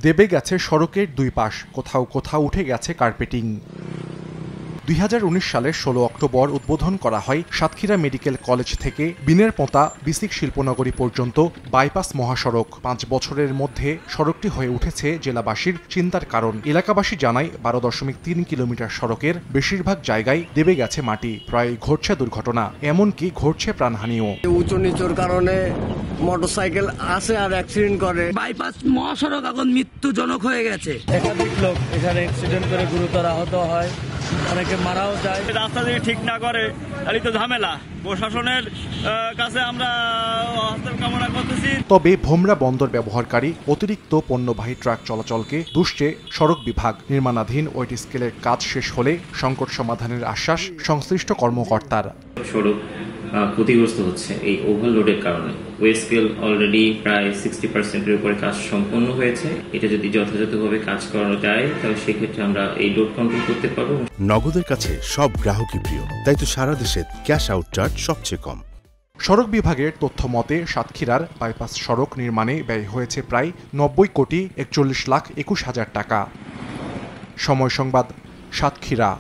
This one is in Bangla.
দেবে গেছে সড়কের দুই পাশ, কোথাও কোথাও উঠে গেছে কার্পেটিং। 2019 সালের 16 অক্টোবর উদ্বোধন করা হয় সাতক্ষীরা মেডিকেল কলেজ থেকে বিনের পোঁতা বিসিক শিল্পনগরী পর্যন্ত বাইপাস মহাসড়ক। 5 বছরের মধ্যে সড়কটি হয়ে উঠেছে জেলাবাসীর চিন্তার কারণ। এলাকাবাসী জানায় 12.3 কিলোমিটার সড়কের বেশিরভাগ জায়গায় দেবে গেছে মাটি, প্রায় ঘটছে দুর্ঘটনা, এমনকি ঘটছে প্রাণহানিও। উঁচু নিচুর কারণে মোটরসাইকেল আসে আর অ্যাক্সিডেন্ট করে। বাইপাস মহাসড়ক এখন মৃত্যুজনক হয়ে গেছে। একাধিক লোক এখানে অ্যাক্সিডেন্ট করে গুরুতর আহত হয়, অনেকে মারাও যায়। রাস্তা যদি ঠিক না করে তাহলে তো ঝামেলা। প্রশাসনের কাছে আমরা হস্তান্তর কামনা করতেছি। তবে ভোমরা বন্দর ব্যবহারকারী অতিরিক্ত পণ্যবাহী ট্রাক চলাচলকে দুষছে সড়ক বিভাগ। নির্মাণাধীন ওয়েট স্কেলের কাজ শেষ হলে সংকট সমাধানের আশ্বাস সংশ্লিষ্ট কর্মকর্তার। সড়ক ক্ষতিগ্রস্ত হচ্ছে এই ওভারলোডের কারণে। ওয়েট স্কেল অলরেডি প্রায় 60%-এর উপরে কাজ সম্পন্ন হয়েছে। এটা যদি যথাযথভাবে কাজ করা যায় তাহলে সেক্ষেত্রে আমরা এই লোড কন্ট্রোল করতে পারবো। নগদের কাছে সব গ্রাহকই প্রিয়, তাই তো সারা দেশে ক্যাশ আউট চার্জ সবচেয়ে কম। সড়ক বিভাগের তথ্য মতে সাতক্ষীরার বাইপাস সড়ক নির্মাণে ব্যয় হয়েছে প্রায় 90,41,21,00,000 টাকা। সময় সংবাদ, সাতক্ষীরা।